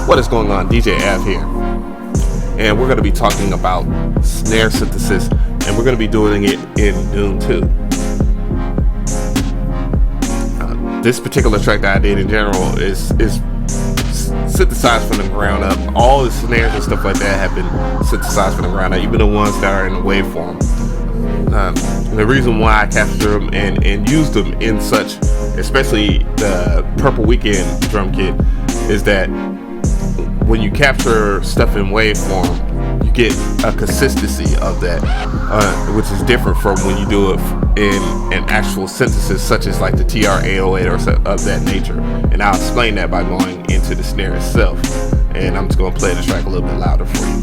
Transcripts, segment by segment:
What is going on? DJ Av here, and we're going to be talking about snare synthesis, and we're going to be doing it in Dune 2. This particular track that I did in general is synthesized from the ground up. All the snares and stuff like that have been synthesized from the ground up, even the ones that are in the waveform. The reason why I captured them and used them in such, especially the Purple Weekend drum kit, is that when you capture stuff in waveform, you get a consistency of that, which is different from when you do it in an actual synthesis, such as like the TR-808 or of that nature. And I'll explain that by going into the snare itself. And I'm just going to play the track a little bit louder for you.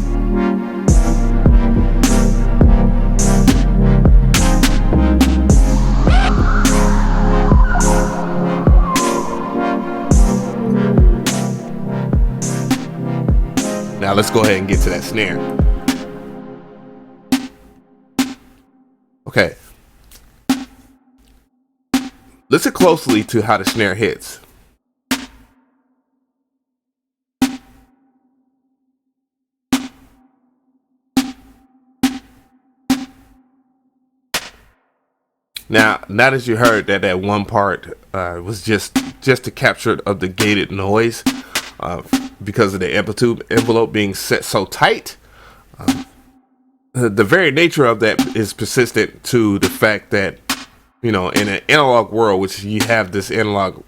Now let's go ahead and get to that snare. Okay. Listen closely to how the snare hits. Now as you heard that one part was just a capture of the gated noise. Because of the amplitude envelope being set so tight, the very nature of that is persistent to the fact that, you know, in an analog world, which you have this analog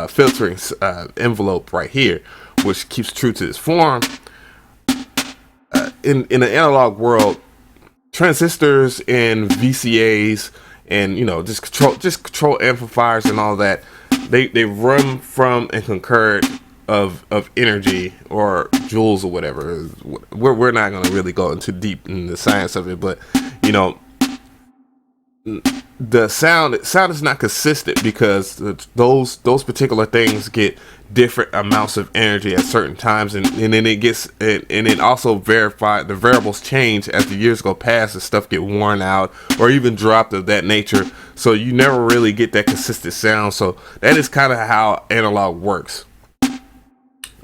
filtering envelope right here, which keeps true to its form. In an analog world, transistors and VCAs and, you know, just control amplifiers and all that, they run from and concur of energy or joules or whatever. We're not going to really go into deep in the science of it, but, you know, the sound is not consistent because those particular things get different amounts of energy at certain times, and then it gets and it also the variables change as the years go past and stuff get worn out or even dropped of that nature, so you never really get that consistent sound. So that is kind of how analog works.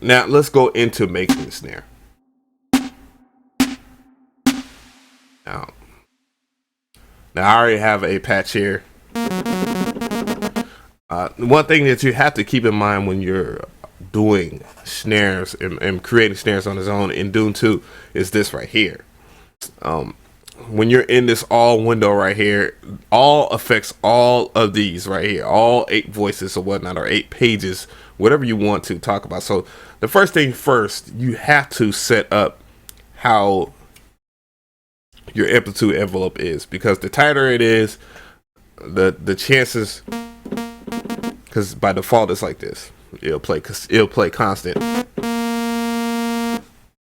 Now let's go into making the snare. Now I already have a patch here. One thing that you have to keep in mind when you're doing snares and creating snares on its own in Dune 2 is this right here. When you're in this all window right here, all affects all of these right here, all 8 voices or whatnot, or 8 pages, whatever you want to talk about. So the first thing first, you have to set up how your amplitude envelope is, because the tighter it is, the chances, because by default it's like this, it'll play constant.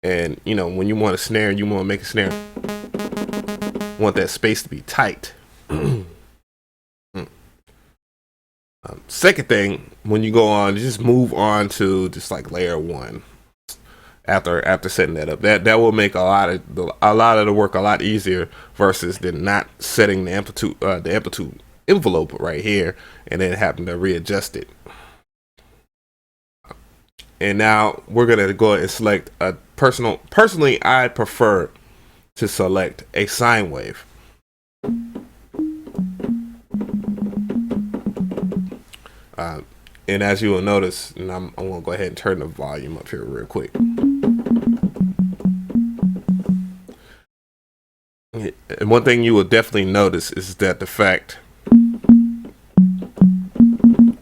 And you know, when you want a snare, you want to make a snare, you want that space to be tight. Second thing, when you go on, just move on to just like layer 1. After setting that up, that will make a lot of the work a lot easier versus than not setting the amplitude envelope right here and then having to readjust it. And now we're gonna go ahead and select a personally I prefer to select a sine wave. And as you will notice, and I'm gonna go ahead and turn the volume up here real quick. And one thing you will definitely notice is that the fact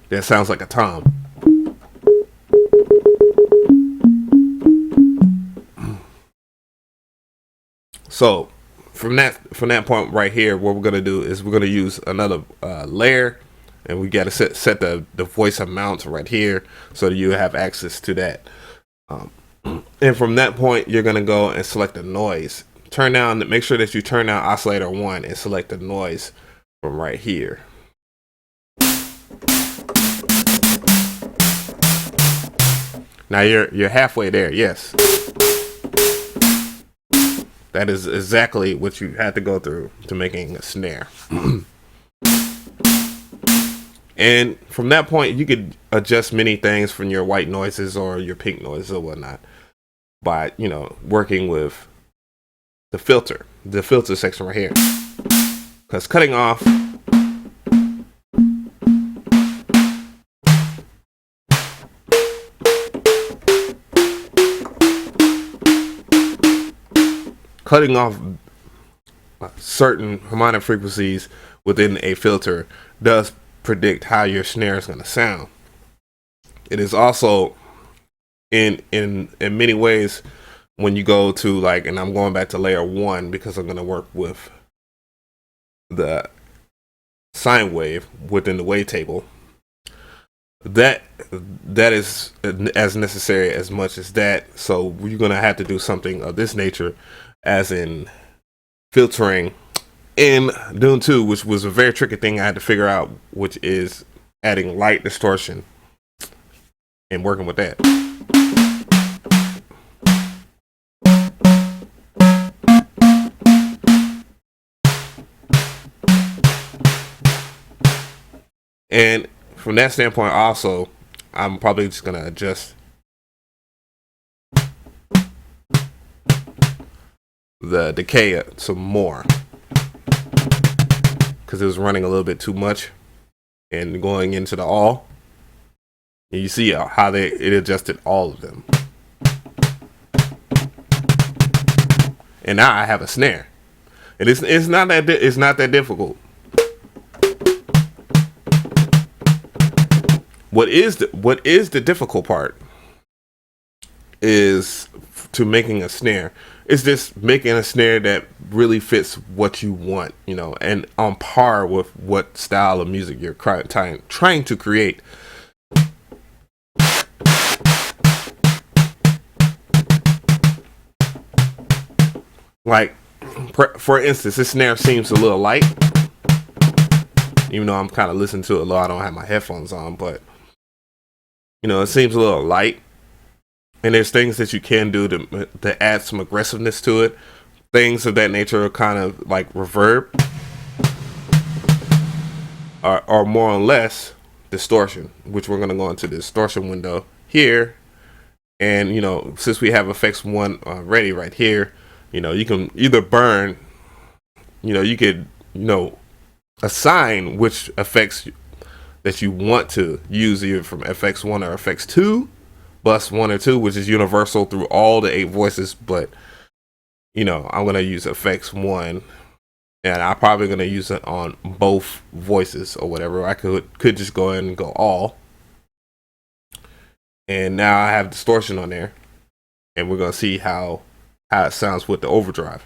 that sounds like a tom. So from that point right here, what we're gonna do is we're gonna use another layer, and we got to set the voice amount right here so that you have access to that. And from that point, you're gonna go and select the noise. Make sure that you turn down oscillator 1 and select the noise from right here. Now you're halfway there. Yes, that is exactly what you had to go through to making a snare. And from that point, you could adjust many things from your white noises or your pink noises or whatnot by, working with the filter section right here. Because cutting off certain harmonic frequencies within a filter does predict how your snare is going to sound. It is also in many ways, when you go to and I'm going back to layer 1 because I'm going to work with the sine wave within the wavetable. That is as necessary as much as that. So you're going to have to do something of this nature, as in filtering in Dune 2, which was a very tricky thing I had to figure out, which is adding light distortion and working with that. And from that standpoint also, I'm probably just going to adjust the decay some more, because it was running a little bit too much and going into the all. And you see how it adjusted all of them. And now I have a snare. And it's not that difficult. What is the difficult part is to making a snare. It's just making a snare that really fits what you want, and on par with what style of music you're trying to create. Like, for instance, this snare seems a little light, even though I'm kind of listening to it a lot. I don't have my headphones on, but it seems a little light. And there's things that you can do to add some aggressiveness to it. Things of that nature are kind of like reverb, or more or less distortion, which we're going to go into the distortion window here. And, since we have effects 1 ready right here, you can either burn, you could, assign which effects that you want to use, either from FX1 or FX2, bus 1 or 2, which is universal through all the 8 voices. But, I'm going to use FX1, and I'm probably going to use it on both voices or whatever. I could just go ahead and go all. And now I have distortion on there, and we're going to see how it sounds with the overdrive.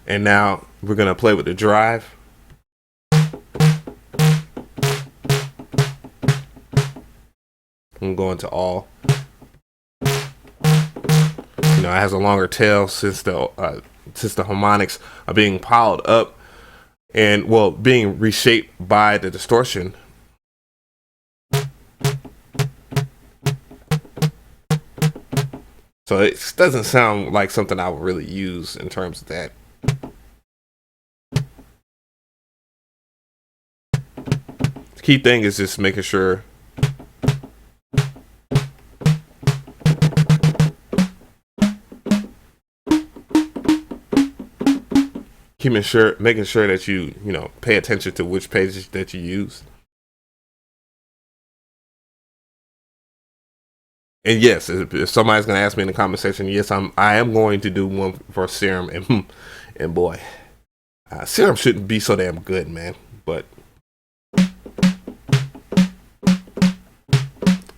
And now we're going to play with the drive. I'm going to all. It has a longer tail since the harmonics are being piled up and, being reshaped by the distortion. So it doesn't sound like something I would really use in terms of that. The key thing is just making sure making sure that you pay attention to which pages that you use. And yes, if somebody's going to ask me in the comment section, yes, I am going to do one for Serum, and boy, Serum shouldn't be so damn good, man. But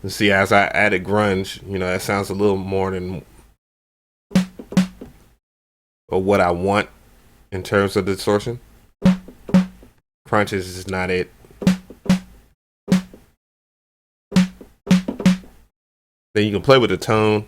see, as I added grunge, that sounds a little more than what I want in terms of the distortion. Crunch is just not it. Then you can play with the tone.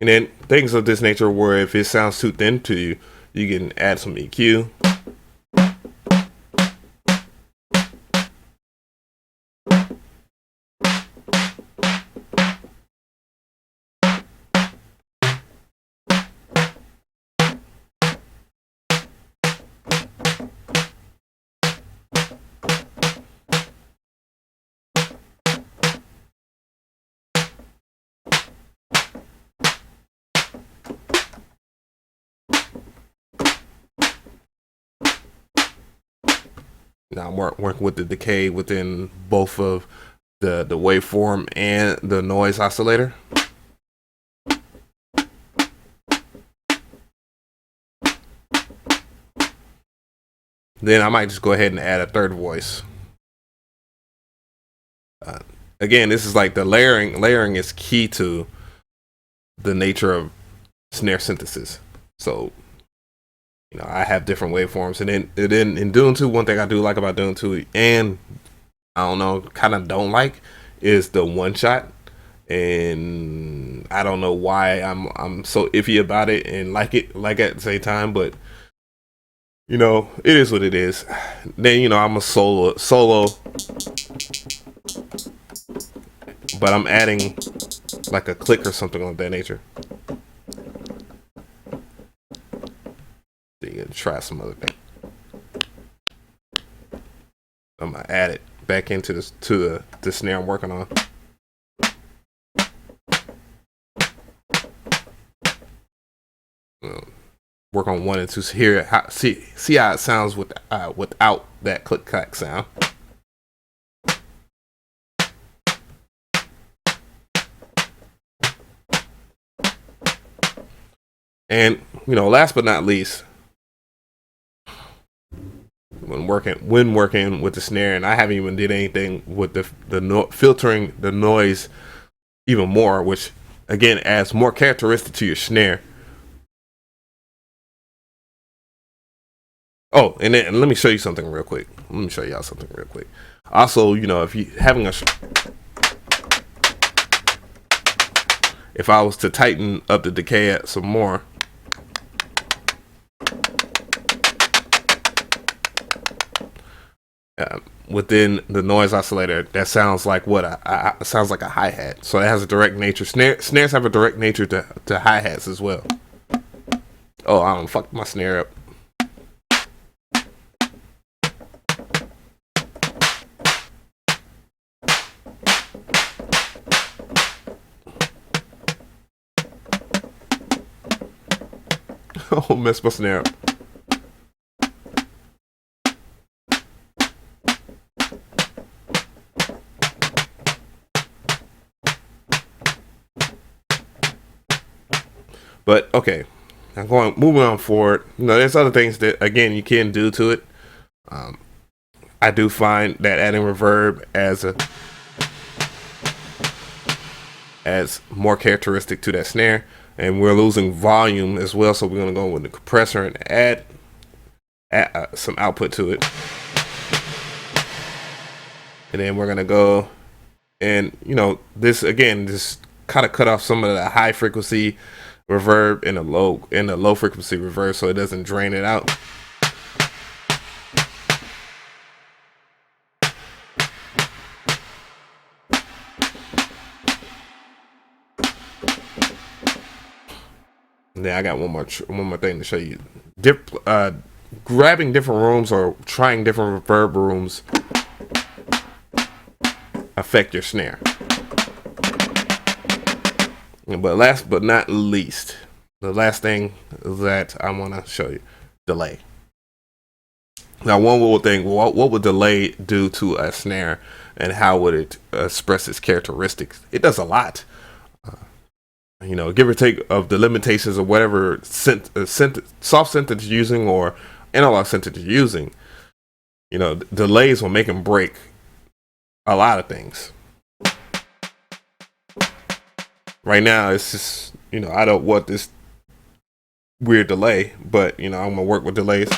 And then things of this nature where if it sounds too thin to you, you can add some EQ. Now I'm working with the decay within both of the waveform and the noise oscillator. Then I might just go ahead and add a third voice. Again, this is like the layering. Layering is key to the nature of snare synthesis. So, I have different waveforms, and then in Dune 2, one thing I do like about Dune 2, and I don't know, kind of don't like, is the one shot. And I don't know why I'm so iffy about it and like at the same time, but it is what it is. Then I'm a solo, but I'm adding like a click or something of that nature. So you can try some other thing. I'm gonna add it back into this to the snare I'm working on. Work on 1 and 2. So here, see how it sounds without that click clack sound. And last but not least, when working with the snare, and I haven't even did anything with filtering the noise even more, which again adds more characteristic to your snare. Oh, and let me show you something real quick. Let me show y'all something real quick. Also, if you having if I was to tighten up the decay some more, within the noise oscillator, that sounds like sounds like a hi-hat. So it has a direct nature. Snares have a direct nature to hi-hats as well. Oh, I fucked my snare up. Oh, messed my snare up. But okay, I'm moving on forward. There's other things that again you can do to it. I do find that adding reverb as more characteristic to that snare, and we're losing volume as well. So we're gonna go with the compressor and add some output to it, and then we're gonna go and this kind of cut off some of the high frequency reverb and the low frequency reverb, so it doesn't drain it out. And then I got one more thing to show you. Grabbing different rooms or trying different reverb rooms affect your snare. But last but not least, the last thing that I want to show you, delay. Now, one will think, what would delay do to a snare, and how would it express its characteristics? It does a lot. Give or take of the limitations of whatever soft synth it's using or analog synth it's using. Delays will make and break a lot of things. Right now, it's just, I don't want this weird delay, but, I'm going to work with delays.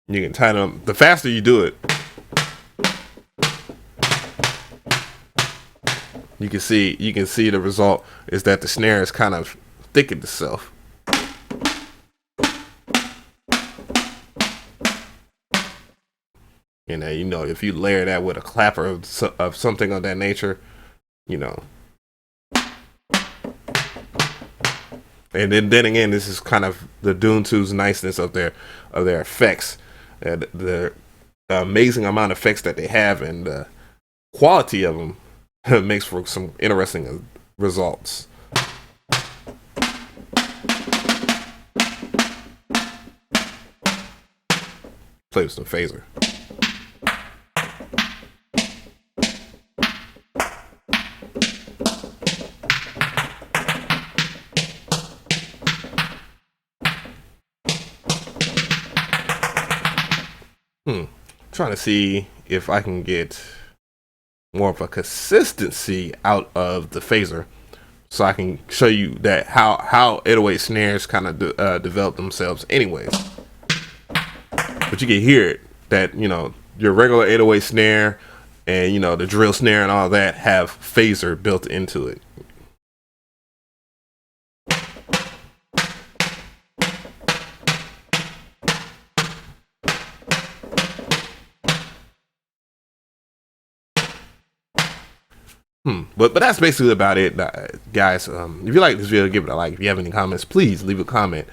You can tighten them. The faster you do it, you can see the result is that the snare is kind of thickened itself. If you layer that with a clapper of something of that nature, and then again, this is kind of the Dune 2's niceness of their effects, the amazing amount of effects that they have, and the quality of them makes for some interesting results. play with some phaser. Trying to see if I can get more of a consistency out of the phaser, so I can show you that how 808 snares kind of develop themselves anyways. But you can hear it, that, you know, your regular 808 snare and, you know, the drill snare and all that have phaser built into it. But that's basically about it, guys. If you like this video, give it a like. If you have any comments, please leave a comment.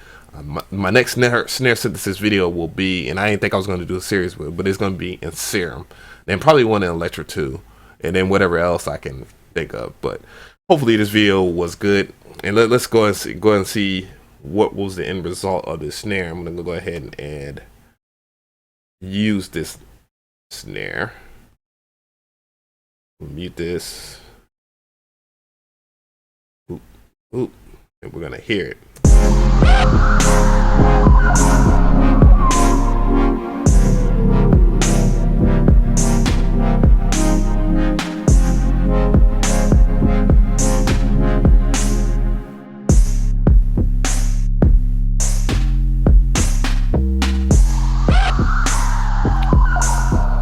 My next snare synthesis video will be, and I didn't think I was going to do a series with, but it's going to be in Serum, and probably one in Electro 2, and then whatever else I can think of. But hopefully this video was good, and let's go and see what was the end result of this snare. I'm going to go ahead and use this snare. Mute this. Oop, and we're gonna hear it.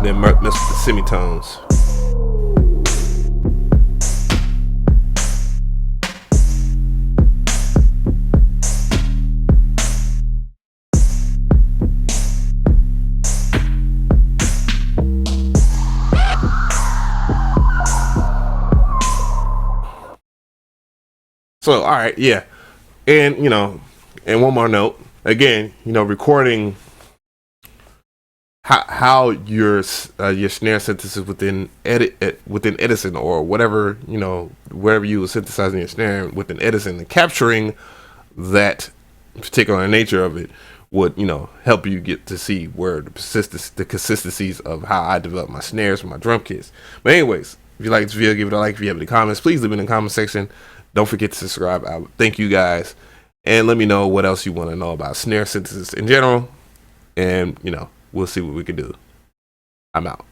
Then mess with the semitones. So, all right, yeah. And, you know, and one more note, again, you know, recording how your snare synthesis within Edison or whatever, you know, wherever you were synthesizing your snare within Edison, and capturing that particular nature of it would, you know, help you get to see where the consistencies of how I develop my snares for my drum kits. But anyways, if you like this video, give it a like. If you have any comments, please leave it in the comment section. Don't forget to subscribe. I thank you guys, and let me know what else you want to know about snare synthesis in general, and, you know, we'll see what we can do. I'm out.